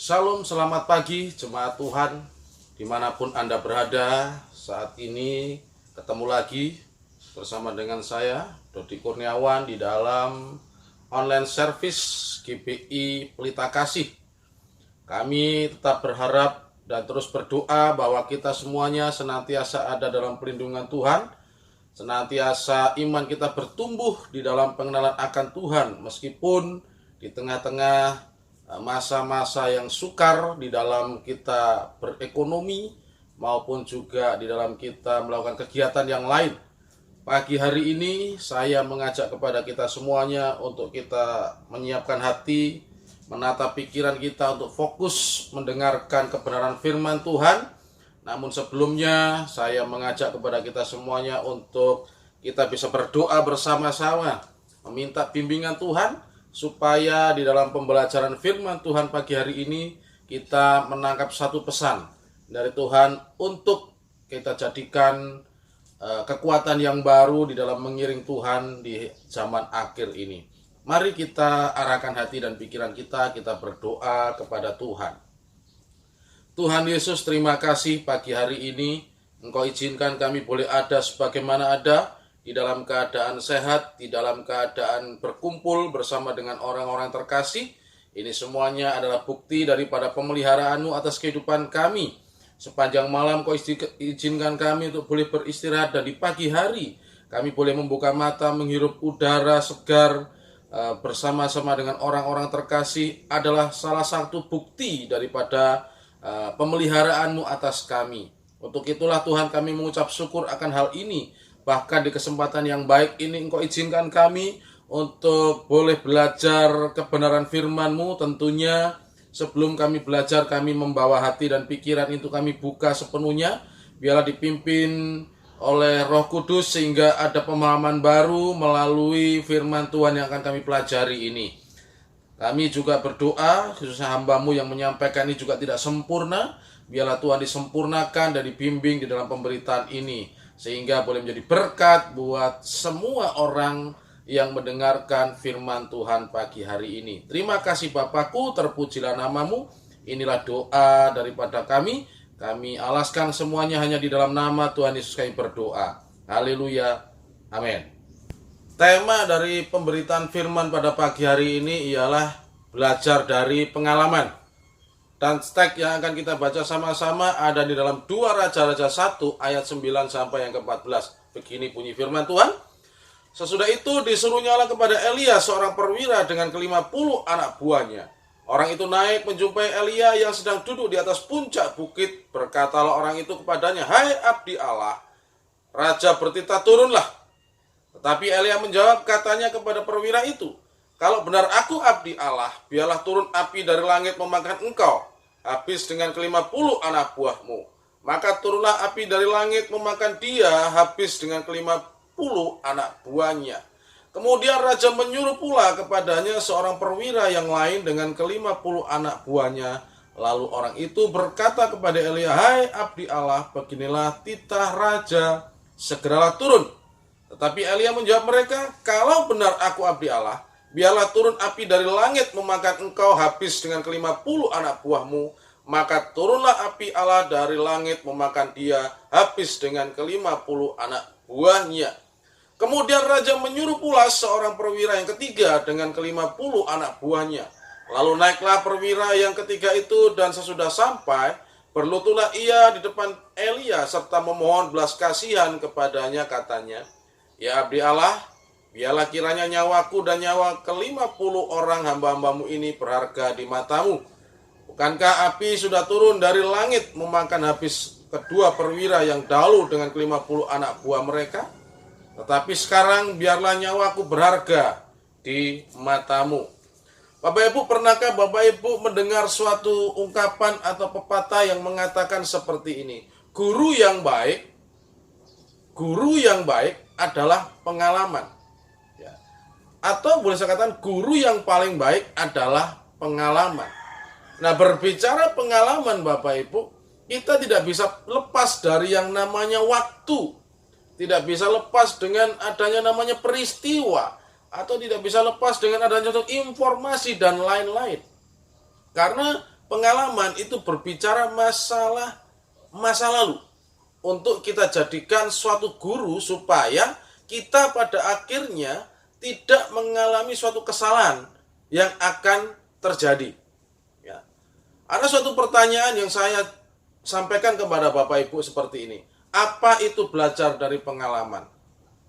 Shalom, selamat pagi jemaat Tuhan dimanapun Anda berada. Saat ini ketemu lagi bersama dengan saya Dodi Kurniawan di dalam online service GBI Pelita Kasih. Kami tetap berharap dan terus berdoa bahwa kita semuanya senantiasa ada dalam perlindungan Tuhan, senantiasa iman kita bertumbuh di dalam pengenalan akan Tuhan, meskipun di tengah-tengah masa-masa yang sukar di dalam kita berekonomi maupun juga di dalam kita melakukan kegiatan yang lain. Pagi hari ini saya mengajak kepada kita semuanya untuk kita menyiapkan hati, menata pikiran kita untuk fokus mendengarkan kebenaran firman Tuhan. Namun sebelumnya saya mengajak kepada kita semuanya untuk kita bisa berdoa bersama-sama, meminta bimbingan Tuhan, supaya di dalam pembelajaran firman Tuhan pagi hari ini kita menangkap satu pesan dari Tuhan untuk kita jadikan kekuatan yang baru di dalam mengiring Tuhan di zaman akhir ini. Mari kita arahkan hati dan pikiran kita berdoa kepada Tuhan. Tuhan Yesus, terima kasih pagi hari ini Engkau izinkan kami boleh ada sebagaimana ada, di dalam keadaan sehat, di dalam keadaan berkumpul bersama dengan orang-orang terkasih. Ini semuanya adalah bukti daripada pemeliharaanmu atas kehidupan kami. Sepanjang malam Kau izinkan kami untuk boleh beristirahat, dan di pagi hari kami boleh membuka mata, menghirup udara segar bersama-sama dengan orang-orang terkasih adalah salah satu bukti daripada pemeliharaanmu atas kami. Untuk itulah Tuhan, kami mengucap syukur akan hal ini. Bahkan di kesempatan yang baik ini Engkau izinkan kami untuk boleh belajar kebenaran firman-Mu. Tentunya sebelum kami belajar, kami membawa hati dan pikiran itu kami buka sepenuhnya. Biarlah dipimpin oleh Roh Kudus sehingga ada pemahaman baru melalui firman Tuhan yang akan kami pelajari ini. Kami juga berdoa, khususnya hamba-Mu yang menyampaikan ini juga tidak sempurna. Biarlah Tuhan disempurnakan dan dibimbing di dalam pemberitaan ini, sehingga boleh menjadi berkat buat semua orang yang mendengarkan firman Tuhan pagi hari ini. Terima kasih Bapakku, terpujilah nama-Mu. Inilah doa daripada kami. Kami alaskan semuanya hanya di dalam nama Tuhan Yesus kami berdoa. Haleluya. Amin. Tema dari pemberitaan firman pada pagi hari ini ialah belajar dari pengalaman. Dan teks yang akan kita baca sama-sama ada di dalam 2 Raja-Raja 1 ayat 9 sampai yang ke-14. Begini bunyi firman Tuhan. Sesudah itu disuruhnya Allah kepada Elia, seorang perwira dengan ke-50 anak buahnya. Orang itu naik menjumpai Elia yang sedang duduk di atas puncak bukit. Berkatalah orang itu kepadanya, "Hai abdi Allah, raja bertitah, turunlah." Tetapi Elia menjawab, katanya kepada perwira itu, "Kalau benar aku abdi Allah, biarlah turun api dari langit memakan engkau, habis dengan ke-50 anak buahmu." Maka turunlah api dari langit memakan dia, habis dengan ke-50 anak buahnya. Kemudian raja menyuruh pula kepadanya seorang perwira yang lain dengan ke-50 anak buahnya. Lalu orang itu berkata kepada Elia, "Hai abdi Allah, beginilah titah raja, segeralah turun." Tetapi Elia menjawab mereka, "Kalau benar aku abdi Allah, biarlah turun api dari langit memakan engkau, habis dengan ke-50 anak buahmu." Maka turunlah api Allah dari langit memakan dia, habis dengan ke-50 anak buahnya. Kemudian raja menyuruh pula seorang perwira yang ketiga dengan ke-50 anak buahnya. Lalu naiklah perwira yang ketiga itu, dan sesudah sampai, berlututlah ia di depan Elia serta memohon belas kasihan kepadanya, katanya, "Ya abdi Allah, biarlah kiranya nyawaku dan nyawa ke-50 orang hamba-hambamu ini berharga di matamu. Bukankah api sudah turun dari langit memakan habis kedua perwira yang dahulu dengan ke-50 anak buah mereka? Tetapi sekarang biarlah nyawaku berharga di matamu." Bapak Ibu, pernahkah Bapak Ibu mendengar suatu ungkapan atau pepatah yang mengatakan seperti ini? Guru yang baik adalah pengalaman. Atau boleh saya katakan, guru yang paling baik adalah pengalaman. Nah, berbicara pengalaman Bapak Ibu, kita tidak bisa lepas dari yang namanya waktu. Tidak bisa lepas dengan adanya namanya peristiwa. Atau tidak bisa lepas dengan adanya informasi dan lain-lain. Karena pengalaman itu berbicara masalah masa lalu, untuk kita jadikan suatu guru supaya kita pada akhirnya tidak mengalami suatu kesalahan yang akan terjadi. Ya. Ada suatu pertanyaan yang saya sampaikan kepada Bapak Ibu seperti ini. Apa itu belajar dari pengalaman?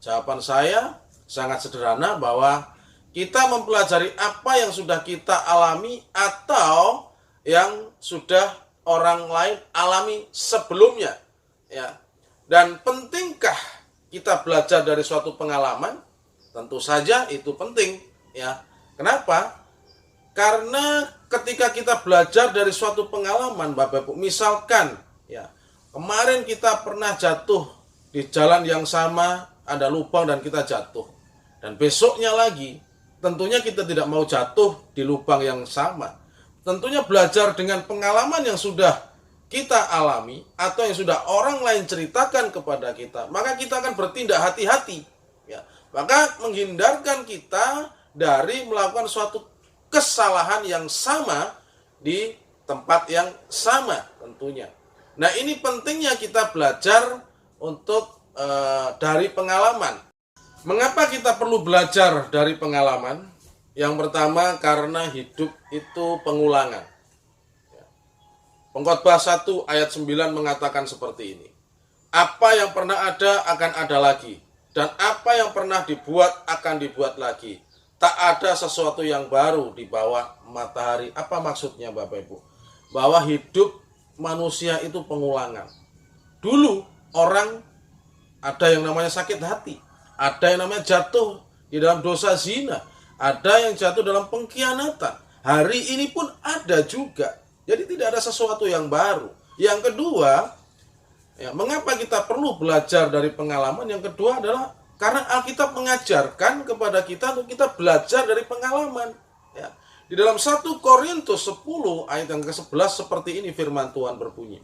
Jawaban saya sangat sederhana, bahwa kita mempelajari apa yang sudah kita alami atau yang sudah orang lain alami sebelumnya. Ya. Dan pentingkah kita belajar dari suatu pengalaman? Tentu saja itu penting, ya. Kenapa? Karena ketika kita belajar dari suatu pengalaman, Bapak Ibu, misalkan ya, kemarin kita pernah jatuh di jalan yang sama, ada lubang dan kita jatuh. Dan besoknya lagi, tentunya kita tidak mau jatuh di lubang yang sama. Tentunya belajar dengan pengalaman yang sudah kita alami atau yang sudah orang lain ceritakan kepada kita, maka kita akan bertindak hati-hati, ya. Maka menghindarkan kita dari melakukan suatu kesalahan yang sama di tempat yang sama tentunya. Nah, ini pentingnya kita belajar untuk dari pengalaman. Mengapa kita perlu belajar dari pengalaman? Yang pertama, karena hidup itu pengulangan. Pengkhotbah 1 ayat 9 mengatakan seperti ini. Apa yang pernah ada akan ada lagi, dan apa yang pernah dibuat akan dibuat lagi. Tak ada sesuatu yang baru di bawah matahari. Apa maksudnya, Bapak Ibu? Bahwa hidup manusia itu pengulangan. Dulu orang ada yang namanya sakit hati, ada yang namanya jatuh di dalam dosa zina, ada yang jatuh dalam pengkhianatan. Hari ini pun ada juga. Jadi tidak ada sesuatu yang baru. Yang kedua, ya, mengapa kita perlu belajar dari pengalaman? Yang kedua adalah karena Alkitab mengajarkan kepada kita untuk kita belajar dari pengalaman. Ya. Di dalam 1 Korintus 10 ayat yang ke-11 seperti ini firman Tuhan berbunyi.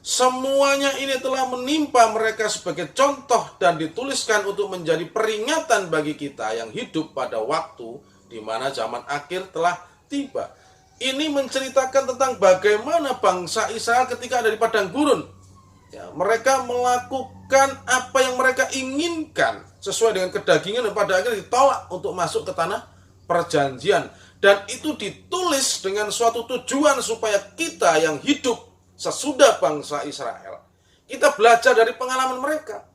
Semuanya ini telah menimpa mereka sebagai contoh dan dituliskan untuk menjadi peringatan bagi kita yang hidup pada waktu di mana zaman akhir telah tiba. Ini menceritakan tentang bagaimana bangsa Israel ketika ada di padang gurun. Ya, mereka melakukan apa yang mereka inginkan sesuai dengan kedagingan dan pada akhirnya ditolak untuk masuk ke tanah perjanjian. Dan itu ditulis dengan suatu tujuan supaya kita yang hidup sesudah bangsa Israel, kita belajar dari pengalaman mereka.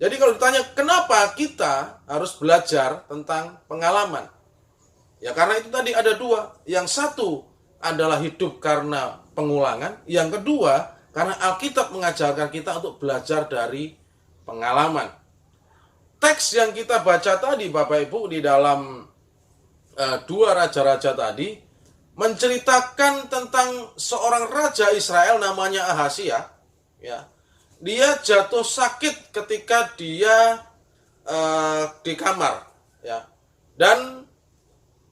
Jadi kalau ditanya kenapa kita harus belajar tentang pengalaman, ya karena itu tadi ada dua. Yang satu adalah hidup karena pengulangan. Yang kedua, karena Alkitab mengajarkan kita untuk belajar dari pengalaman. Teks yang kita baca tadi, Bapak Ibu, di dalam 2 Raja-Raja tadi, menceritakan tentang seorang raja Israel namanya Ahazia. Ya, dia jatuh sakit ketika dia di kamar. Ya, dan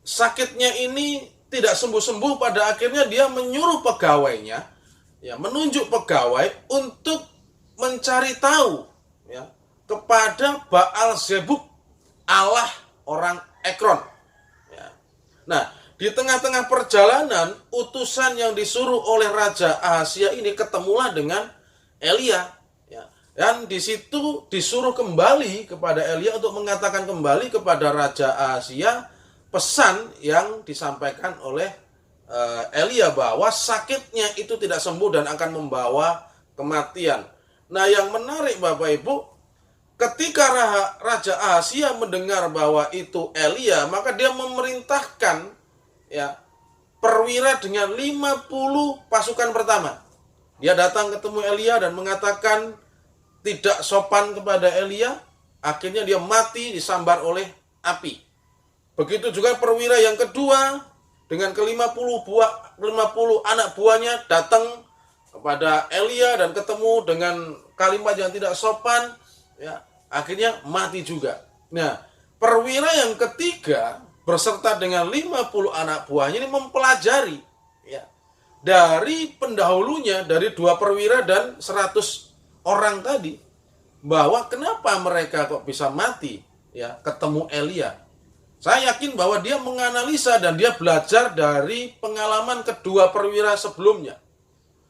sakitnya ini tidak sembuh-sembuh. Pada akhirnya dia menyuruh pegawainya, ya, menunjuk pegawai untuk mencari tahu, ya, kepada Baal Zebub, Allah orang Ekron. Ya. Nah, di tengah-tengah perjalanan, utusan yang disuruh oleh Raja Ahazia ini ketemulah dengan Elia. Ya. Dan di situ disuruh kembali kepada Elia untuk mengatakan kembali kepada Raja Ahazia pesan yang disampaikan oleh Elia bahwa sakitnya itu tidak sembuh dan akan membawa kematian. Nah, yang menarik Bapak Ibu, ketika Raja Ahazia mendengar bahwa itu Elia, maka dia memerintahkan, ya, perwira dengan 50 pasukan pertama. Dia datang ketemu Elia dan mengatakan tidak sopan kepada Elia. Akhirnya dia mati disambar oleh api. Begitu juga perwira yang kedua dengan ke-50 anak buahnya datang kepada Elia dan ketemu dengan kalimat yang tidak sopan, ya, akhirnya mati juga. Nah, perwira yang ketiga berserta dengan 50 anak buahnya ini mempelajari, ya, dari pendahulunya, dari 2 perwira dan 100 orang tadi, bahwa kenapa mereka kok bisa mati, ya, ketemu Elia. Saya yakin bahwa dia menganalisa dan dia belajar dari pengalaman kedua perwira sebelumnya.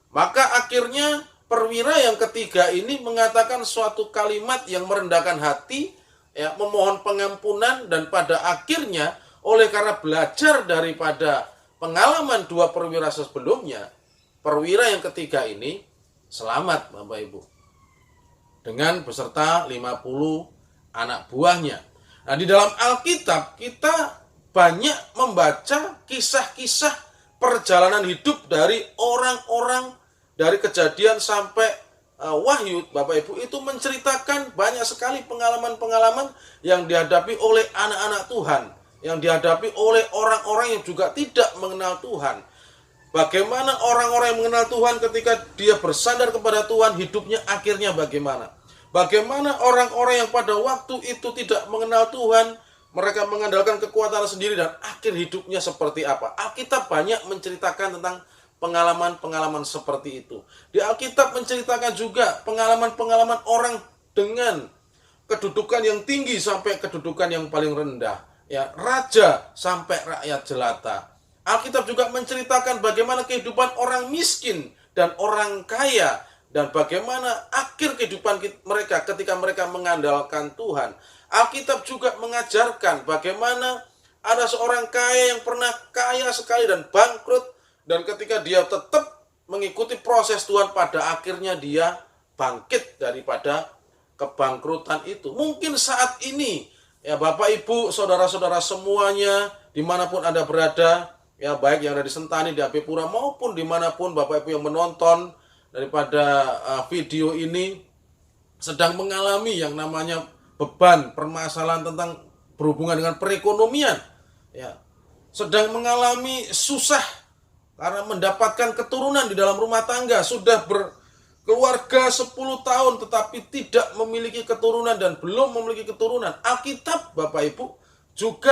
Maka akhirnya perwira yang ketiga ini mengatakan suatu kalimat yang merendahkan hati, ya, memohon pengampunan, dan pada akhirnya oleh karena belajar daripada pengalaman dua perwira sebelumnya, perwira yang ketiga ini selamat, Bapak Ibu, dengan beserta 50 anak buahnya. Nah, di dalam Alkitab kita banyak membaca kisah-kisah perjalanan hidup dari orang-orang dari Kejadian sampai Wahyu, Bapak Ibu, itu menceritakan banyak sekali pengalaman-pengalaman yang dihadapi oleh anak-anak Tuhan, yang dihadapi oleh orang-orang yang juga tidak mengenal Tuhan. Bagaimana orang-orang yang mengenal Tuhan ketika dia bersandar kepada Tuhan, hidupnya akhirnya bagaimana? Bagaimana orang-orang yang pada waktu itu tidak mengenal Tuhan, mereka mengandalkan kekuatan sendiri dan akhir hidupnya seperti apa? Alkitab banyak menceritakan tentang pengalaman-pengalaman seperti itu. Di Alkitab menceritakan juga pengalaman-pengalaman orang dengan kedudukan yang tinggi sampai kedudukan yang paling rendah, ya, raja sampai rakyat jelata. Alkitab juga menceritakan bagaimana kehidupan orang miskin dan orang kaya, dan bagaimana akhir kehidupan mereka ketika mereka mengandalkan Tuhan. Alkitab juga mengajarkan bagaimana ada seorang kaya yang pernah kaya sekali dan bangkrut, dan ketika dia tetap mengikuti proses Tuhan, pada akhirnya dia bangkit daripada kebangkrutan itu. Mungkin saat ini, ya Bapak Ibu, saudara-saudara semuanya, dimanapun Anda berada, ya baik yang ada di Sentani, di AP Pura, maupun dimanapun Bapak Ibu yang menonton daripada video ini, sedang mengalami yang namanya beban, permasalahan tentang berhubungan dengan perekonomian, ya, sedang mengalami susah karena mendapatkan keturunan di dalam rumah tangga, sudah berkeluarga 10 tahun tetapi tidak memiliki keturunan dan belum memiliki keturunan. Alkitab, Bapak Ibu, juga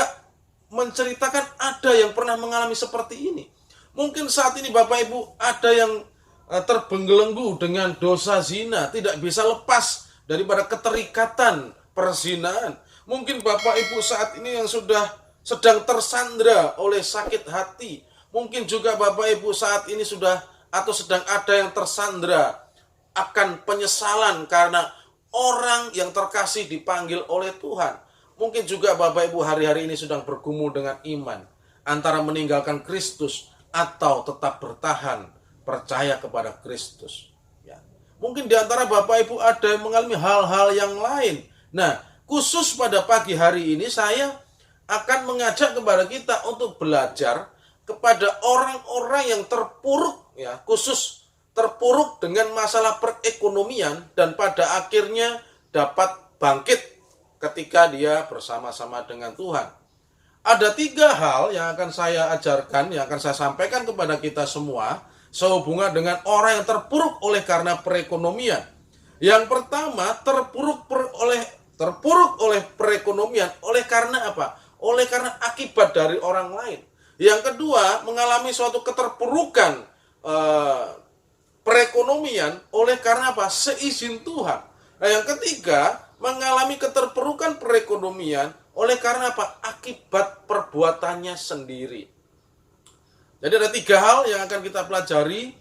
menceritakan ada yang pernah mengalami seperti ini. Mungkin saat ini Bapak Ibu ada yang terbelenggu dengan dosa zina, tidak bisa lepas daripada keterikatan perzinaan. Mungkin Bapak Ibu saat ini yang sudah sedang tersandra oleh sakit hati. Mungkin juga Bapak Ibu saat ini sudah atau sedang ada yang tersandra akan penyesalan karena orang yang terkasih dipanggil oleh Tuhan. Mungkin juga Bapak Ibu hari-hari ini sedang bergumul dengan iman, antara meninggalkan Kristus atau tetap bertahan percaya kepada Kristus, ya. Mungkin di antara Bapak Ibu ada yang mengalami hal-hal yang lain. Nah, khusus pada pagi hari ini saya akan mengajak kepada kita untuk belajar kepada orang-orang yang terpuruk, ya, khusus terpuruk dengan masalah perekonomian, dan pada akhirnya dapat bangkit ketika dia bersama-sama dengan Tuhan. Ada 3 hal yang akan saya ajarkan, yang akan saya sampaikan kepada kita semua sehubungan dengan orang yang terpuruk oleh karena perekonomian. Yang pertama, terpuruk oleh perekonomian oleh karena apa? Oleh karena akibat dari orang lain. Yang kedua, mengalami suatu keterpurukan perekonomian oleh karena apa? Seizin Tuhan. Nah, yang ketiga, mengalami keterpurukan perekonomian oleh karena apa? Akibat perbuatannya sendiri. Jadi ada 3 hal yang akan kita pelajari,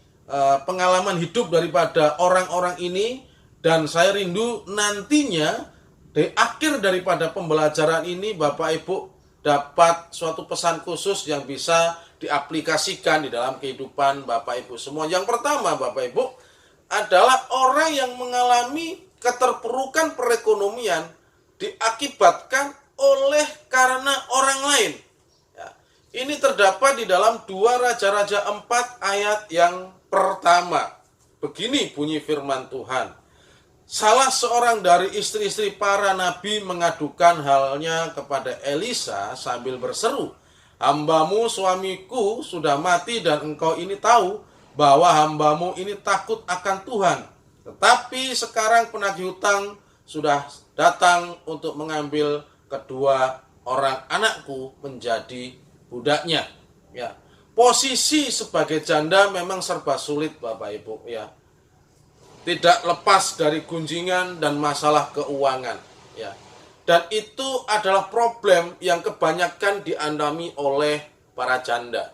pengalaman hidup daripada orang-orang ini, dan saya rindu nantinya di akhir daripada pembelajaran ini Bapak Ibu dapat suatu pesan khusus yang bisa diaplikasikan di dalam kehidupan Bapak Ibu semua. Yang pertama Bapak Ibu adalah orang yang mengalami keterpurukan perekonomian diakibatkan oleh karena orang lain. Ini terdapat di dalam 2 Raja-Raja 4 ayat yang pertama. Begini bunyi firman Tuhan. Salah seorang dari istri-istri para nabi mengadukan halnya kepada Elisa sambil berseru, "Hambamu suamiku sudah mati dan engkau ini tahu bahwa hambamu ini takut akan Tuhan. Tetapi sekarang penagih hutang sudah datang untuk mengambil kedua orang anakku menjadi budaknya." Ya, posisi sebagai janda memang serba sulit Bapak Ibu, ya. Tidak lepas dari gunjingan dan masalah keuangan, ya. Dan itu adalah problem yang kebanyakan dialami oleh para janda.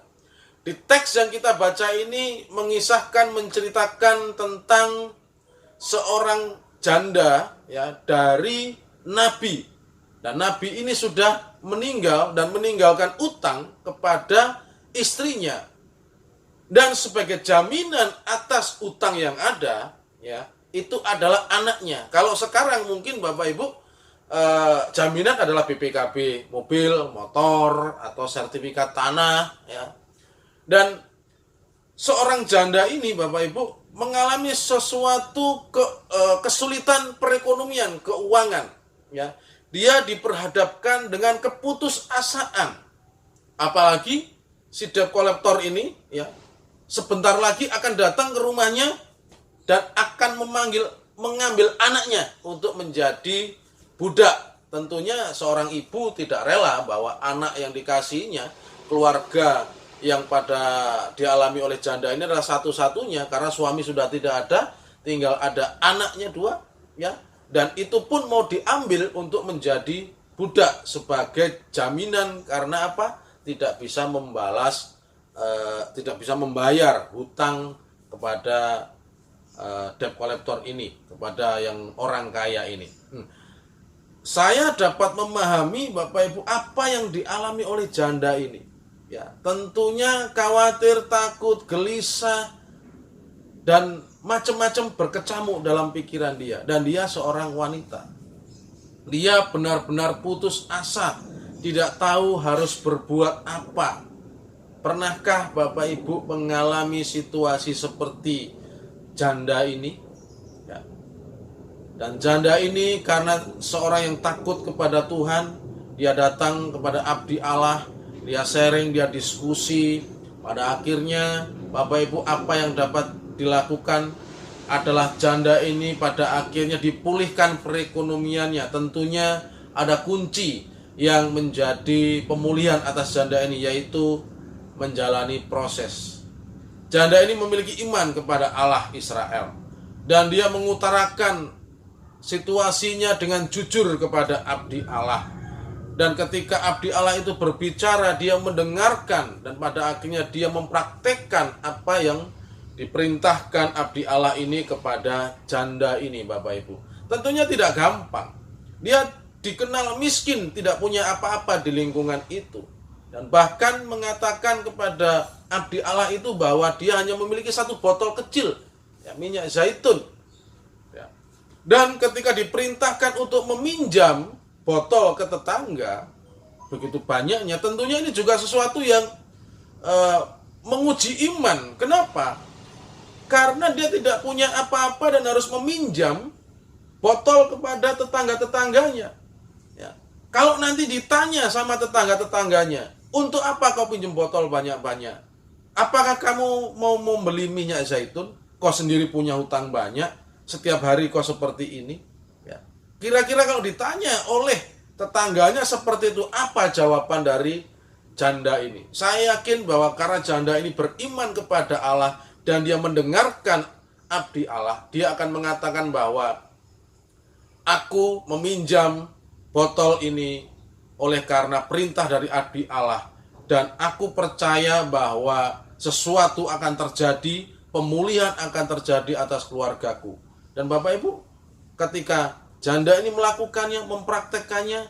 Di teks yang kita baca ini mengisahkan, menceritakan tentang seorang janda ya dari nabi. Dan nabi ini sudah meninggal dan meninggalkan utang kepada istrinya. Dan sebagai jaminan atas utang yang ada, ya, itu adalah anaknya. Kalau sekarang mungkin Bapak Ibu jaminan adalah BPKB, mobil, motor, atau sertifikat tanah, ya. Dan seorang janda ini Bapak Ibu mengalami sesuatu kesulitan perekonomian, keuangan, ya. Dia diperhadapkan dengan keputusasaan. Apalagi si debt collector ini, ya, sebentar lagi akan datang ke rumahnya dan akan mengambil anaknya untuk menjadi budak. Tentunya seorang ibu tidak rela bahwa anak yang dikasihnya, keluarga yang pada dialami oleh janda ini adalah satu-satunya karena suami sudah tidak ada, tinggal ada anaknya dua, ya. Dan itu pun mau diambil untuk menjadi budak sebagai jaminan karena apa? Tidak bisa membalas, tidak bisa membayar hutang kepada debt collector ini, kepada yang orang kaya ini. Saya dapat memahami Bapak Ibu apa yang dialami oleh janda ini. Ya, tentunya khawatir, takut, gelisah, dan macam-macam berkecamuk dalam pikiran dia. Dan dia seorang wanita. Dia benar-benar putus asa, tidak tahu harus berbuat apa. Pernahkah Bapak Ibu mengalami situasi seperti janda ini? Ya. Dan janda ini karena seorang yang takut kepada Tuhan, dia datang kepada abdi Allah, dia sharing, dia diskusi. Pada akhirnya Bapak Ibu apa yang dapat dilakukan adalah janda ini pada akhirnya dipulihkan perekonomiannya. Tentunya ada kunci yang menjadi pemulihan atas janda ini, yaitu menjalani proses. Janda ini memiliki iman kepada Allah Israel dan dia mengutarakan situasinya dengan jujur kepada abdi Allah. Dan ketika abdi Allah itu berbicara, dia mendengarkan dan pada akhirnya dia mempraktekkan apa yang diperintahkan abdi Allah ini kepada janda ini, Bapak Ibu. Tentunya tidak gampang. Dia dikenal miskin, tidak punya apa-apa di lingkungan itu. Dan bahkan mengatakan kepada abdi Allah itu bahwa dia hanya memiliki satu botol kecil, ya, minyak zaitun. Ya. Dan ketika diperintahkan untuk meminjam botol ke tetangga, begitu banyaknya, tentunya ini juga sesuatu yang menguji iman. Kenapa? Karena dia tidak punya apa-apa dan harus meminjam botol kepada tetangga-tetangganya. Ya. Kalau nanti ditanya sama tetangga-tetangganya, untuk apa kau pinjam botol banyak-banyak? Apakah kamu mau membeli minyak zaitun? Kau sendiri punya hutang banyak, setiap hari kau seperti ini. Ya. Kira-kira kalau ditanya oleh tetangganya seperti itu, apa jawaban dari janda ini? Saya yakin bahwa karena janda ini beriman kepada Allah dan dia mendengarkan abdi Allah, dia akan mengatakan bahwa aku meminjam botol ini oleh karena perintah dari abdi Allah, dan aku percaya bahwa sesuatu akan terjadi, pemulihan akan terjadi atas keluargaku. Dan Bapak Ibu, ketika janda ini melakukannya, mempraktekannya,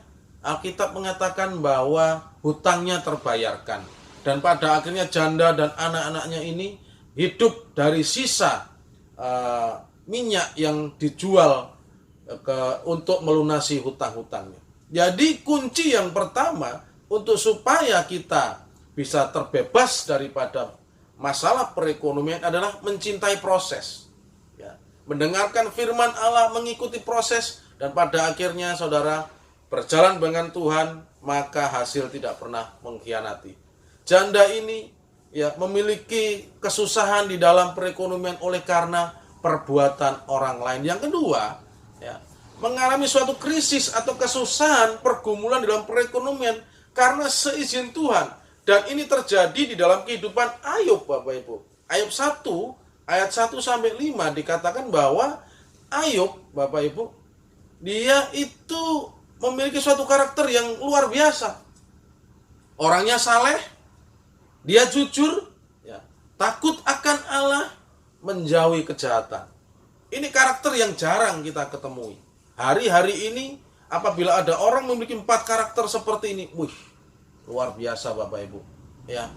Alkitab mengatakan bahwa hutangnya terbayarkan. Dan pada akhirnya janda dan anak-anaknya ini hidup dari sisa minyak yang dijual untuk melunasi hutang-hutangnya. Jadi kunci yang pertama untuk supaya kita bisa terbebas daripada masalah perekonomian adalah mencintai proses. Ya. Mendengarkan firman Allah, mengikuti proses, dan pada akhirnya saudara berjalan dengan Tuhan, maka hasil tidak pernah mengkhianati. Janda ini ya memiliki kesusahan di dalam perekonomian oleh karena perbuatan orang lain. Yang kedua, ya, mengalami suatu krisis atau kesusahan, pergumulan dalam perekonomian karena seizin Tuhan. Dan ini terjadi di dalam kehidupan Ayub, Bapak Ibu. Ayub 1 ayat 1 sampai 5 dikatakan bahwa Ayub, Bapak Ibu, dia itu memiliki suatu karakter yang luar biasa. Orangnya saleh, dia jujur, ya, takut akan Allah, menjauhi kejahatan. Ini karakter yang jarang kita ketemui. Hari-hari ini apabila ada orang memiliki 4 karakter seperti ini, wih, luar biasa Bapak Ibu. Ya.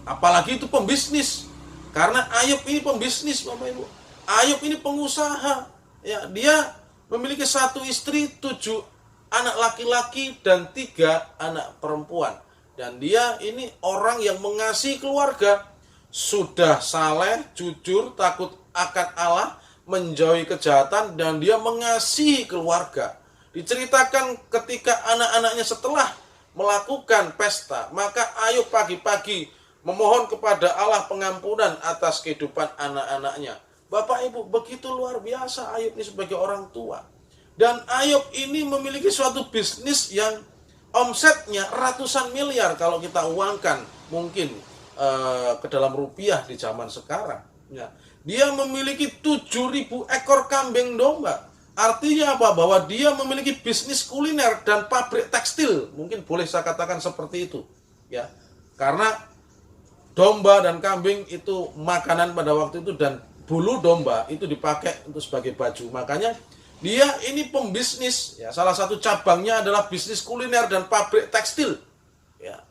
Apalagi itu pembisnis. Karena Ayub ini pembisnis Bapak Ibu. Ayub ini pengusaha. Ya, dia memiliki 1 istri, 7 anak laki-laki dan 3 anak perempuan. Dan dia ini orang yang mengasihi keluarga. Sudah saleh, jujur, takut akan Allah, menjauhi kejahatan, dan dia mengasihi keluarga. Diceritakan ketika anak-anaknya setelah melakukan pesta, maka Ayub pagi-pagi memohon kepada Allah pengampunan atas kehidupan anak-anaknya. Bapak Ibu, begitu luar biasa Ayub ini sebagai orang tua. Dan Ayub ini memiliki suatu bisnis yang omsetnya ratusan miliar kalau kita uangkan mungkin ke dalam rupiah di zaman sekarang. Ya. Dia memiliki 7.000 ekor kambing domba. Artinya apa? Bahwa dia memiliki bisnis kuliner dan pabrik tekstil. Mungkin boleh saya katakan seperti itu. Ya. Karena domba dan kambing itu makanan pada waktu itu, dan bulu domba itu dipakai untuk sebagai baju. Makanya dia ini pembisnis. Ya. Salah satu cabangnya adalah bisnis kuliner dan pabrik tekstil. Ya.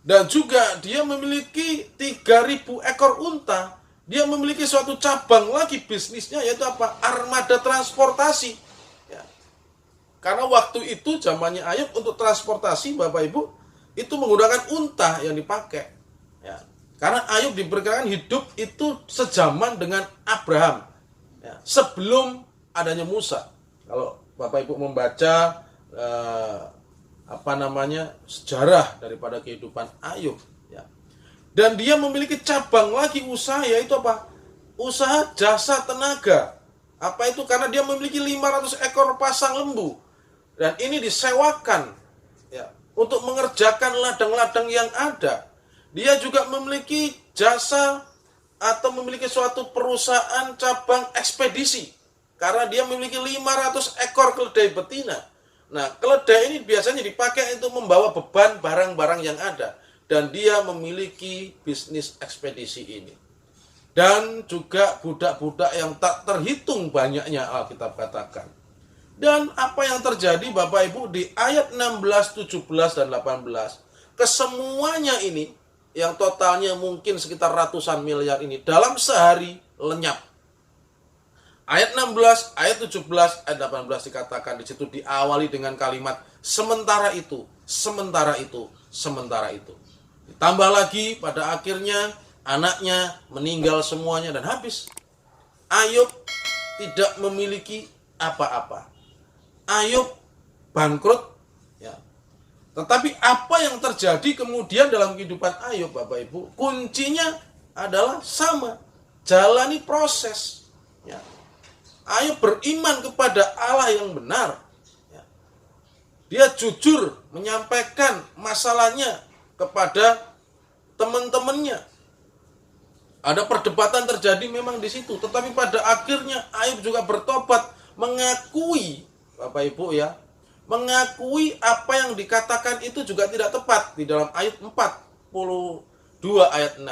Dan juga dia memiliki 3.000 ekor unta. Dia memiliki suatu cabang lagi bisnisnya, yaitu apa? Armada transportasi. Ya. Karena waktu itu zamannya Ayub untuk transportasi Bapak Ibu itu menggunakan unta yang dipakai. Ya. Karena Ayub diperkirakan hidup itu sejaman dengan Abraham. Ya. Sebelum adanya Musa. Kalau Bapak Ibu membaca sejarah daripada kehidupan Ayub. Dan dia memiliki cabang lagi usaha, yaitu apa? Usaha jasa tenaga. Apa itu? Karena dia memiliki 500 ekor pasang lembu. Dan ini disewakan ya, untuk mengerjakan ladang-ladang yang ada. Dia juga memiliki jasa atau memiliki suatu perusahaan cabang ekspedisi. Karena dia memiliki 500 ekor keledai betina. Nah, keledai ini biasanya dipakai untuk membawa beban barang-barang yang ada. Dan dia memiliki bisnis ekspedisi ini. Dan juga budak-budak yang tak terhitung banyaknya, Alkitab katakan. Dan apa yang terjadi Bapak Ibu di ayat 16, 17, dan 18. Kesemuanya ini, yang totalnya mungkin sekitar ratusan miliar ini, dalam sehari lenyap. Ayat 16, ayat 17, ayat 18 dikatakan di situ diawali dengan kalimat sementara itu, sementara itu, sementara itu. Ditambah lagi pada akhirnya anaknya meninggal semuanya dan habis. Ayub tidak memiliki apa-apa. Ayub bangkrut. Ya. Tetapi apa yang terjadi kemudian dalam kehidupan Ayub Bapak Ibu? Kuncinya adalah sama. Jalani proses. Ya. Ayub beriman kepada Allah yang benar. Ya. Dia jujur menyampaikan masalahnya kepada teman-temannya. Ada perdebatan terjadi memang di situ, tetapi pada akhirnya Ayub juga bertobat, mengakui Bapak Ibu ya, mengakui apa yang dikatakan itu juga tidak tepat di dalam ayat 42 ayat 6.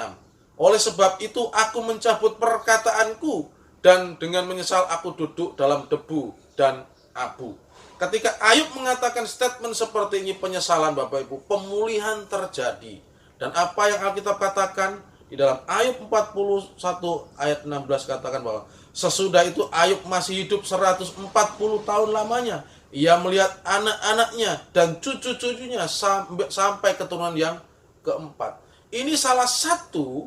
Oleh sebab itu aku mencabut perkataanku dan dengan menyesal aku duduk dalam debu dan abu. Ketika Ayub mengatakan statement seperti ini, penyesalan Bapak Ibu, pemulihan terjadi. Dan apa yang Alkitab katakan di dalam Ayub 41 ayat 16 katakan bahwa sesudah itu Ayub masih hidup 140 tahun lamanya. Ia melihat anak-anaknya dan cucu-cucunya sampai keturunan yang keempat. Ini salah satu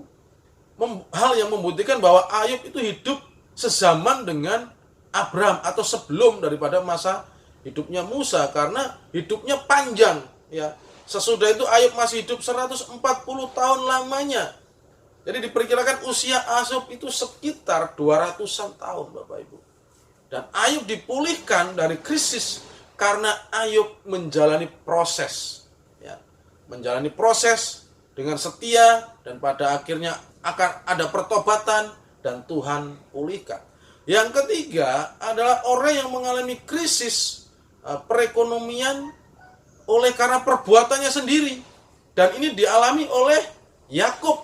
hal yang membuktikan bahwa Ayub itu hidup sezaman dengan Abraham atau sebelum daripada masa hidupnya Musa, karena hidupnya panjang ya. Sesudah itu Ayub masih hidup 140 tahun lamanya. Jadi diperkirakan usia Ayub itu sekitar 200-an tahun Bapak Ibu. Dan Ayub dipulihkan dari krisis karena Ayub menjalani proses ya. Menjalani proses dengan setia, dan pada akhirnya akan ada pertobatan dan Tuhan pulihkan. Yang ketiga adalah orang yang mengalami krisis perekonomian oleh karena perbuatannya sendiri. Dan ini dialami oleh Yakub.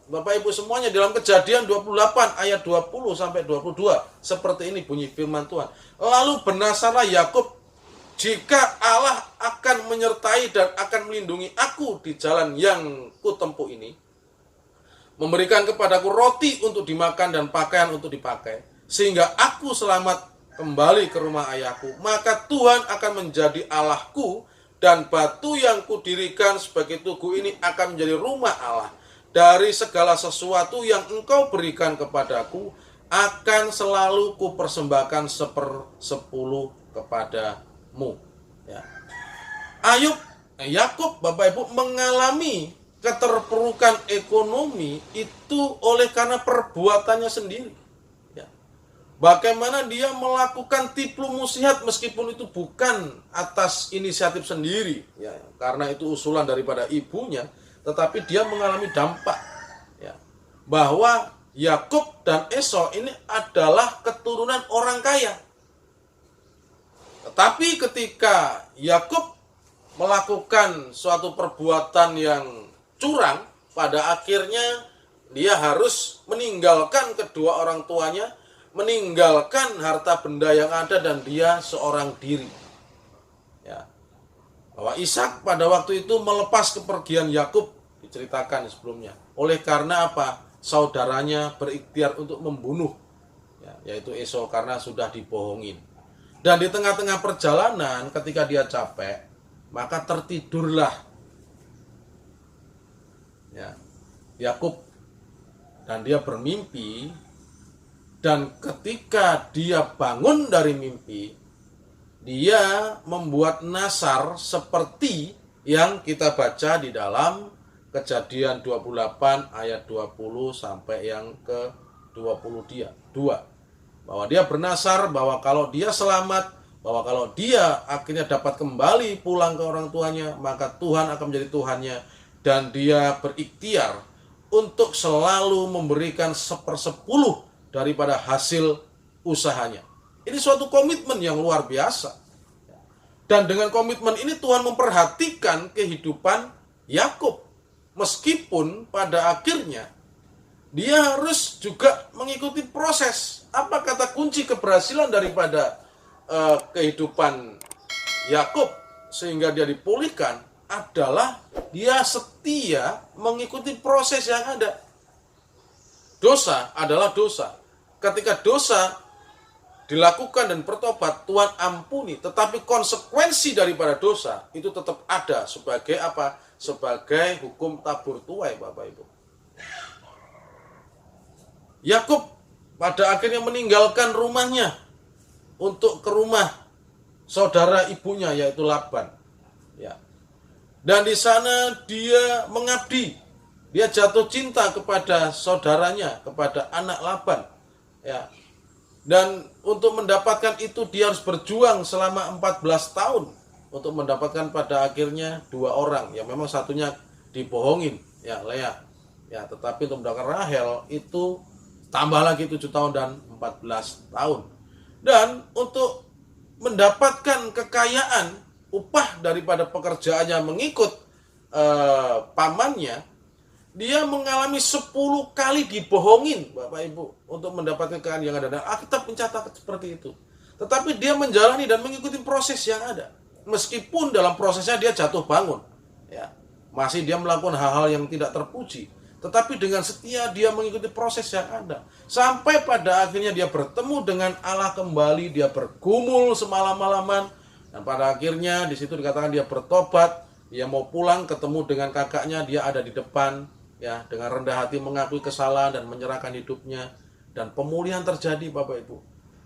Bapak Ibu semuanya, dalam Kejadian 28 ayat 20 sampai 22. Seperti ini bunyi firman Tuhan. Lalu bernasarlah Yakub, jika Allah akan menyertai dan akan melindungi aku di jalan yang kutempuh ini, memberikan kepadaku roti untuk dimakan dan pakaian untuk dipakai, sehingga aku selamat kembali ke rumah ayahku, maka Tuhan akan menjadi Allahku, dan batu yang kudirikan sebagai tugu ini akan menjadi rumah Allah. Dari segala sesuatu yang engkau berikan kepadaku, akan selalu kupersembahkan 1/10 kepadamu. Ya. Yakub, Bapak Ibu, mengalami keterpurukan ekonomi itu oleh karena perbuatannya sendiri. Ya. Bagaimana dia melakukan tipu muslihat meskipun itu bukan atas inisiatif sendiri, ya, karena itu usulan daripada ibunya. Tetapi dia mengalami dampak, ya, bahwa Yakub dan Esau ini adalah keturunan orang kaya. Tetapi ketika Yakub melakukan suatu perbuatan yang curang, pada akhirnya dia harus meninggalkan kedua orang tuanya, meninggalkan harta benda yang ada, dan dia seorang diri. Ya. Bahwa Ishak pada waktu itu melepas kepergian Yakub, diceritakan sebelumnya. Oleh karena apa? Saudaranya berikhtiar untuk membunuh, ya, yaitu Esau, karena sudah dibohongin. Dan di tengah-tengah perjalanan ketika dia capek, maka tertidurlah, ya, Yakub, dan dia bermimpi. Dan ketika dia bangun dari mimpi, dia membuat nasar seperti yang kita baca di dalam Kejadian 28 ayat 20 sampai yang ke 22. Bahwa dia bernasar bahwa kalau dia selamat, bahwa kalau dia akhirnya dapat kembali pulang ke orang tuanya, maka Tuhan akan menjadi Tuhannya, dan dia berikhtiar untuk selalu memberikan 1/10 daripada hasil usahanya. Ini suatu komitmen yang luar biasa. Dan dengan komitmen ini Tuhan memperhatikan kehidupan Yakub. Meskipun pada akhirnya dia harus juga mengikuti proses. Apa kata kunci keberhasilan daripada kehidupan Yakub sehingga dia dipulihkan adalah dia setia mengikuti proses yang ada. Dosa adalah dosa. Ketika dosa dilakukan dan bertobat, Tuhan ampuni. Tetapi konsekuensi daripada dosa itu tetap ada sebagai apa? Sebagai hukum tabur tuai, Bapak Ibu. Yakub pada akhirnya meninggalkan rumahnya untuk ke rumah saudara ibunya, yaitu Laban. Ya. Dan di sana dia mengabdi. Dia jatuh cinta kepada saudaranya, kepada anak Laban. Ya. Dan untuk mendapatkan itu dia harus berjuang selama 14 tahun untuk mendapatkan pada akhirnya 2 orang. Ya, memang satunya dibohongin, ya, Lea. Ya, tetapi untuk mendapatkan Rahel itu tambah lagi 7 tahun dan 14 tahun. Dan untuk mendapatkan kekayaan, upah daripada pekerjaannya mengikut pamannya, dia mengalami 10 kali dibohongin, Bapak Ibu, untuk mendapatkan kekayaan yang ada. Dan Alkitab mencatat seperti itu. Tetapi dia menjalani dan mengikuti proses yang ada. Meskipun dalam prosesnya dia jatuh bangun, ya, masih dia melakukan hal-hal yang tidak terpuji, tetapi dengan setia dia mengikuti proses yang ada. Sampai pada akhirnya dia bertemu dengan Allah kembali, dia bergumul semalam-malaman, dan pada akhirnya di situ dikatakan dia bertobat, dia mau pulang ketemu dengan kakaknya, dia ada di depan, ya, dengan rendah hati mengakui kesalahan dan menyerahkan hidupnya, dan pemulihan terjadi, Bapak Ibu.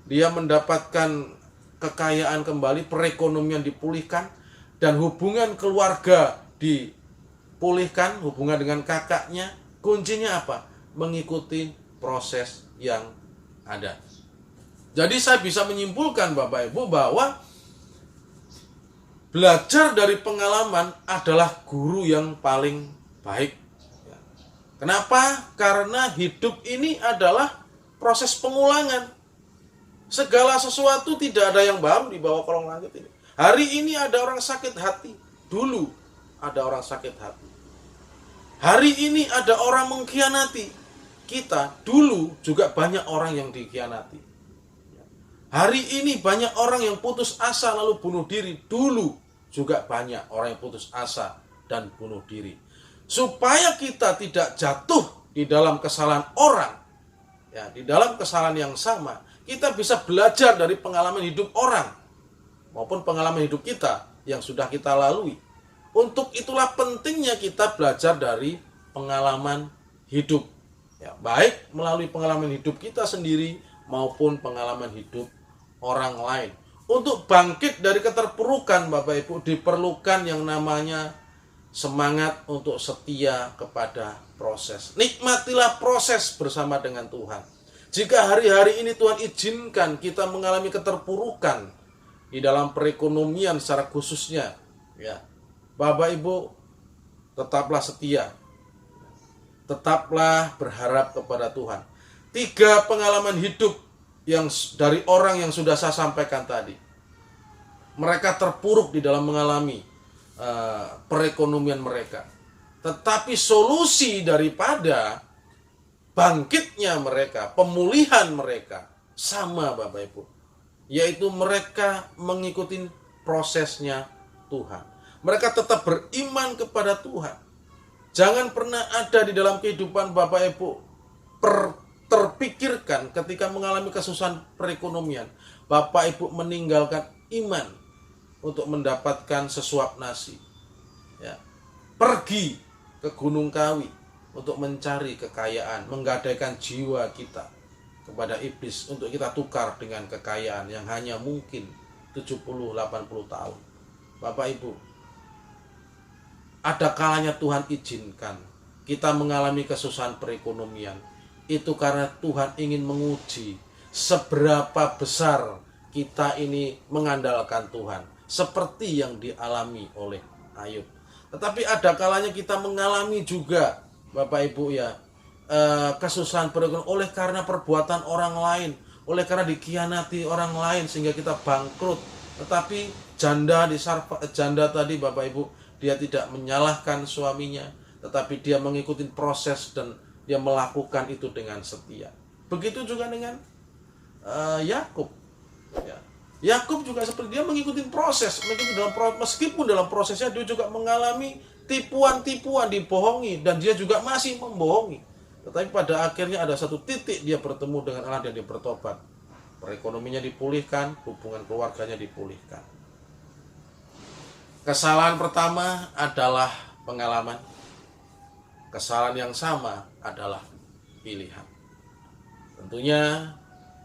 Dia mendapatkan kekayaan kembali, perekonomian dipulihkan, dan hubungan keluarga dipulihkan, hubungan dengan kakaknya. Kuncinya apa? Mengikuti proses yang ada. Jadi saya bisa menyimpulkan, Bapak Ibu, bahwa belajar dari pengalaman adalah guru yang paling baik. Kenapa? Karena hidup ini adalah proses pengulangan. Segala sesuatu tidak ada yang baru di bawah kolong langit ini. Hari ini ada orang sakit hati, dulu ada orang sakit hati. Hari ini ada orang mengkhianati kita, dulu juga banyak orang yang dikhianati. Hari ini banyak orang yang putus asa lalu bunuh diri, dulu juga banyak orang yang putus asa dan bunuh diri. Supaya kita tidak jatuh di dalam kesalahan orang, ya, di dalam kesalahan yang sama, kita bisa belajar dari pengalaman hidup orang maupun pengalaman hidup kita yang sudah kita lalui. Untuk itulah pentingnya kita belajar dari pengalaman hidup, ya, baik melalui pengalaman hidup kita sendiri maupun pengalaman hidup orang lain. Untuk bangkit dari keterpurukan, Bapak Ibu, diperlukan yang namanya semangat untuk setia kepada proses. Nikmatilah proses bersama dengan Tuhan. Jika hari-hari ini Tuhan izinkan kita mengalami keterpurukan di dalam perekonomian secara khususnya, ya, Bapak Ibu, tetaplah setia. Tetaplah berharap kepada Tuhan. 3 pengalaman hidup yang dari orang yang sudah saya sampaikan tadi. Mereka terpuruk di dalam mengalami perekonomian mereka. Tetapi solusi daripada bangkitnya mereka, pemulihan mereka, sama Bapak Ibu. Yaitu mereka mengikuti prosesnya Tuhan. Mereka tetap beriman kepada Tuhan. Jangan pernah ada di dalam kehidupan Bapak Ibu terpikirkan ketika mengalami kesusahan perekonomian, Bapak Ibu meninggalkan iman untuk mendapatkan sesuap nasi, ya, pergi ke Gunung Kawi untuk mencari kekayaan, menggadaikan jiwa kita kepada iblis untuk kita tukar dengan kekayaan yang hanya mungkin 70-80 tahun. Bapak Ibu, ada kalanya Tuhan izinkan kita mengalami kesusahan perekonomian. Itu karena Tuhan ingin menguji seberapa besar kita ini mengandalkan Tuhan, seperti yang dialami oleh Ayub. Tetapi ada kalanya kita mengalami juga, Bapak Ibu, ya, kesusahan perekonomian oleh karena perbuatan orang lain, oleh karena dikhianati orang lain sehingga kita bangkrut. Tetapi janda tadi, Bapak Ibu, dia tidak menyalahkan suaminya, tetapi dia mengikuti proses dan dia melakukan itu dengan setia. Begitu juga dengan Yakub. Ya. Yakub juga seperti dia mengikuti proses, meskipun dalam prosesnya dia juga mengalami tipuan-tipuan, dibohongi, dan dia juga masih membohongi. Tetapi pada akhirnya ada satu titik dia bertemu dengan Allah dan dia bertobat. Perekonomiannya dipulihkan, hubungan keluarganya dipulihkan. Kesalahan pertama adalah pengalaman. Kesalahan yang sama adalah pilihan. Tentunya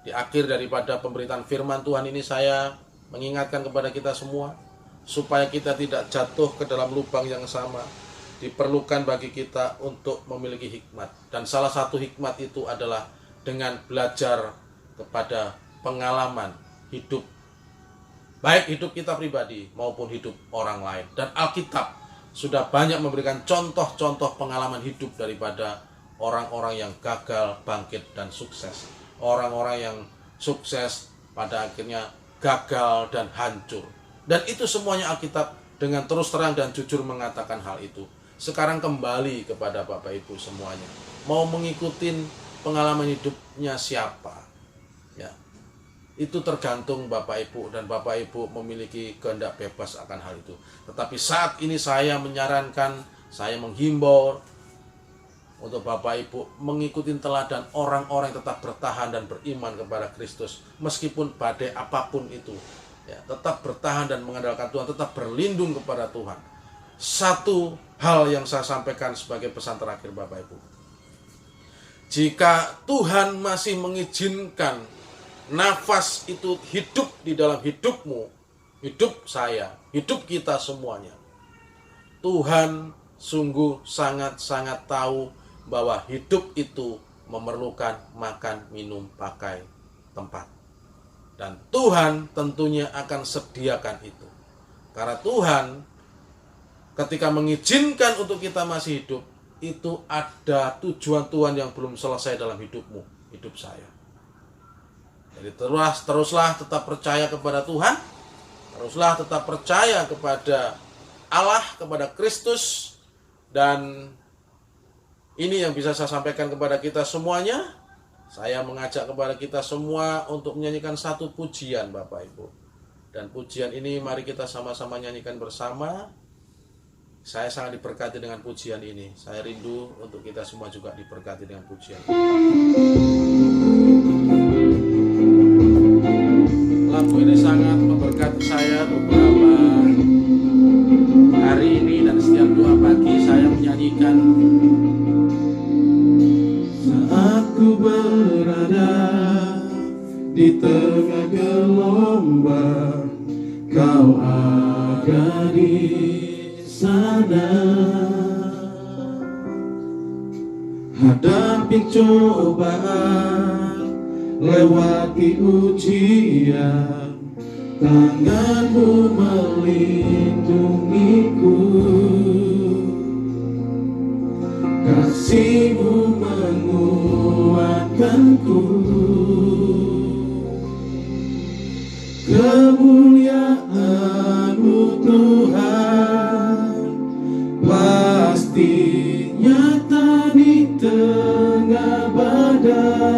di akhir daripada pemberitaan firman Tuhan ini saya mengingatkan kepada kita semua supaya kita tidak jatuh ke dalam lubang yang sama. Diperlukan bagi kita untuk memiliki hikmat. Dan salah satu hikmat itu adalah dengan belajar kepada pengalaman hidup, baik hidup kita pribadi maupun hidup orang lain. Dan Alkitab sudah banyak memberikan contoh-contoh pengalaman hidup daripada orang-orang yang gagal, bangkit, dan sukses. Orang-orang yang sukses pada akhirnya gagal dan hancur. Dan itu semuanya Alkitab dengan terus terang dan jujur mengatakan hal itu. Sekarang kembali kepada Bapak Ibu semuanya. Mau mengikuti pengalaman hidupnya siapa? Ya. Itu tergantung Bapak Ibu, dan Bapak Ibu memiliki kehendak bebas akan hal itu. Tetapi saat ini saya menyarankan, saya menghimbau untuk Bapak Ibu mengikuti teladan orang-orang yang tetap bertahan dan beriman kepada Kristus. Meskipun badai apapun itu, ya, tetap bertahan dan mengandalkan Tuhan, tetap berlindung kepada Tuhan. Satu hal yang saya sampaikan sebagai pesan terakhir Bapak Ibu. Jika Tuhan masih mengizinkan nafas itu hidup di dalam hidupmu, hidup saya, hidup kita semuanya, Tuhan sungguh sangat-sangat tahu bahwa hidup itu memerlukan makan, minum, pakai, tempat. Dan Tuhan tentunya akan sediakan itu. Karena Tuhan ketika mengizinkan untuk kita masih hidup, itu ada tujuan Tuhan yang belum selesai dalam hidupmu, hidup saya. Jadi teruslah tetap percaya kepada Tuhan, Teruslah tetap percaya kepada Allah, kepada Kristus, dan ini yang bisa saya sampaikan kepada kita semuanya. Saya mengajak kepada kita semua untuk menyanyikan satu pujian, Bapak Ibu. Dan pujian ini mari kita sama-sama nyanyikan bersama. Saya sangat diberkati dengan pujian ini. Saya rindu untuk kita semua juga diberkati dengan pujian ini. Lagu ini sangat memberkati saya beberapa hari ini, dan setiap doa pagi saya menyanyikan. Saat ku berada di tengah gelombang, Kau ada di sana. Hadapi cobaan, lewati ujian, tanganmu melindungiku, kasihmu menguatkanku. Kemuliaan-Mu Tuhan pasti nyata di tengah badai.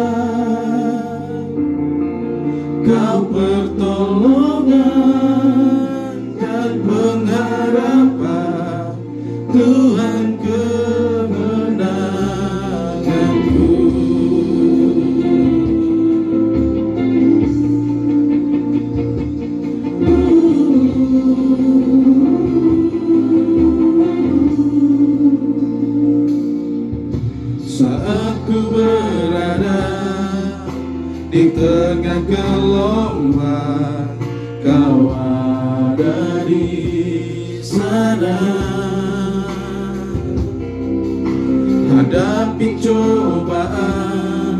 Kau pertolongan dan pengharapan, Tuhan kemenanganku. Saat ku berada di tengah gelombang, Kau ada di sana. Hadapi cobaan,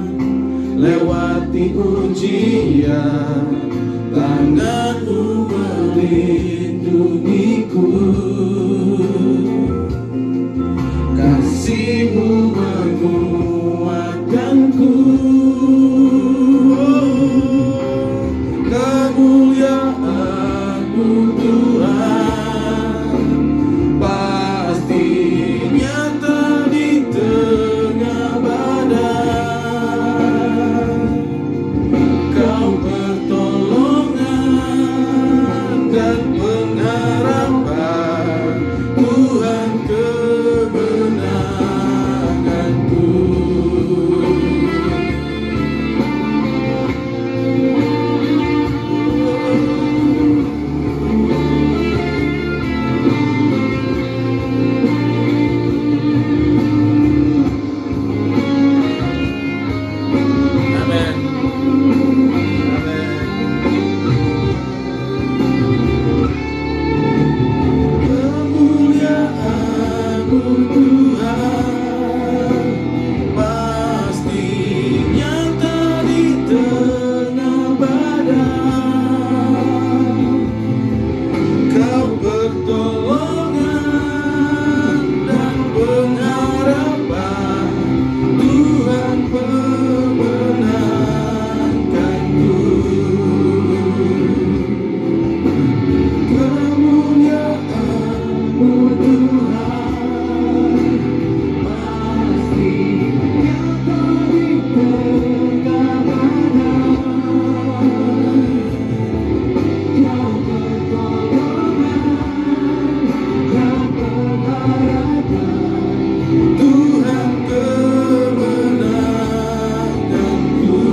lewati ujian, tanganmu melindungiku, kasihmu menguatkanku. Kemuliaan-Mu Tuhan pasti nyata di tengah badai. Kau pertolongan dan pengharapan, Tuhan kemenanganku. Amin. Kemuliaan-Mu Tuhan pasti nyata di tengah badai. Kau pertolongan dan pengharapan, Tuhan pemenangkanku. Kemuliaan-Mu Tuhan pasti nyata di tengah badai. Kau pertolongan dan pengharapan, Tuhan kemenanganku.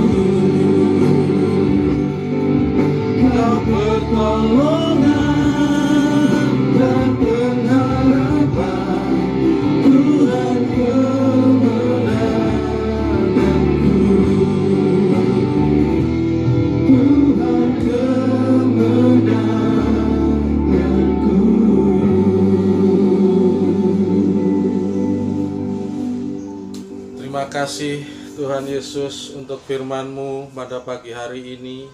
Kau pertolongan dan pengharapan, Tuhan kemenanganku. Tuhan kemenanganku. Terima kasih Tuhan Yesus untuk firman-Mu pada pagi hari ini,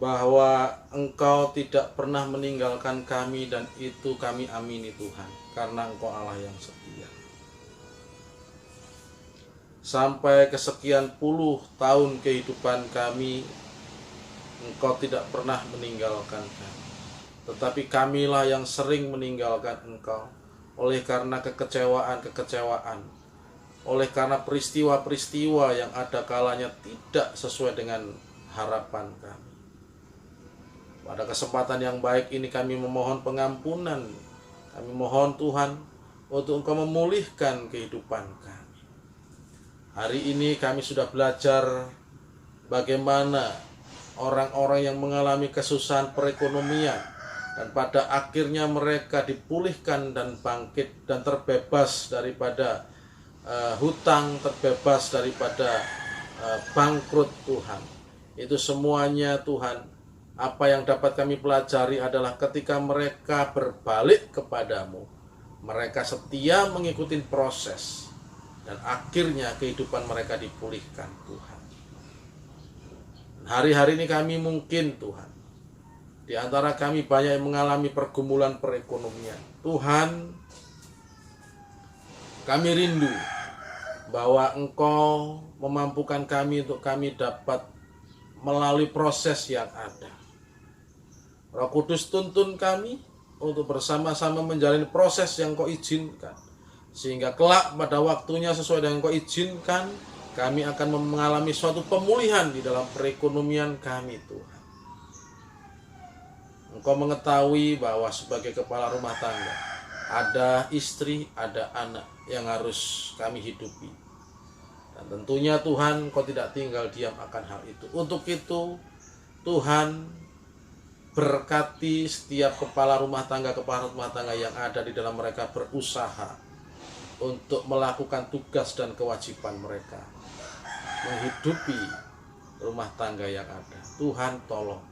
bahwa Engkau tidak pernah meninggalkan kami, dan itu kami amini Tuhan, karena Engkau Allah yang setia. Sampai kesekian puluh tahun kehidupan kami, Engkau tidak pernah meninggalkan kami. Tetapi kamilah yang sering meninggalkan Engkau oleh karena kekecewaan, oleh karena peristiwa-peristiwa yang ada kalanya tidak sesuai dengan harapan kami. Pada kesempatan yang baik ini kami memohon pengampunan. Kami mohon Tuhan untuk Engkau memulihkan kehidupan kami. Hari ini kami sudah belajar bagaimana orang-orang yang mengalami kesusahan perekonomian dan pada akhirnya mereka dipulihkan dan bangkit dan terbebas daripada hutang, terbebas daripada bangkrut Tuhan. Itu semuanya Tuhan, apa yang dapat kami pelajari adalah ketika mereka berbalik kepadamu, mereka setia mengikuti proses dan akhirnya kehidupan mereka dipulihkan Tuhan. Hari-hari ini kami mungkin Tuhan, di antara kami banyak yang mengalami pergumulan perekonomian. Tuhan, kami rindu bahwa Engkau memampukan kami untuk kami dapat melalui proses yang ada. Roh Kudus tuntun kami untuk bersama-sama menjalani proses yang Kau izinkan. Sehingga kelak pada waktunya sesuai dengan Kau izinkan, kami akan mengalami suatu pemulihan di dalam perekonomian kami Tuhan. Engkau mengetahui bahwa sebagai kepala rumah tangga, ada istri, ada anak yang harus kami hidupi. Dan tentunya Tuhan, Engkau tidak tinggal diam akan hal itu. Untuk itu, Tuhan, berkati setiap kepala rumah tangga yang ada di dalam mereka berusaha untuk melakukan tugas dan kewajiban mereka, menghidupi rumah tangga yang ada. Tuhan tolong.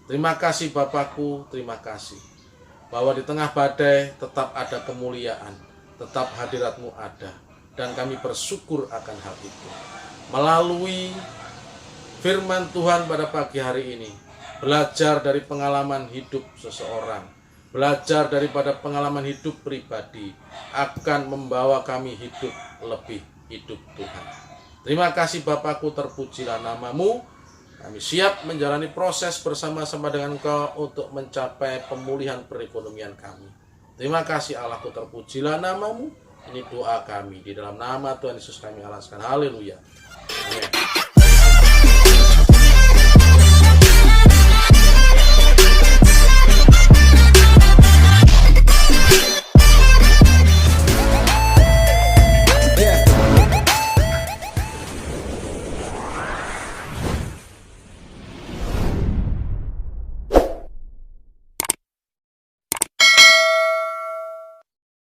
Terima kasih Bapakku, terima kasih bahwa di tengah badai tetap ada kemuliaan, tetap hadirat-Mu ada, dan kami bersyukur akan hal itu. Melalui firman Tuhan pada pagi hari ini, belajar dari pengalaman hidup seseorang, belajar daripada pengalaman hidup pribadi, akan membawa kami hidup lebih hidup Tuhan. Terima kasih Bapakku, terpujilah nama-Mu. Kami siap menjalani proses bersama-sama dengan Engkau untuk mencapai pemulihan perekonomian kami. Terima kasih Allahku, terpujilah nama-Mu. Ini doa kami, di dalam nama Tuhan Yesus kami alaskan. Haleluya. Amin.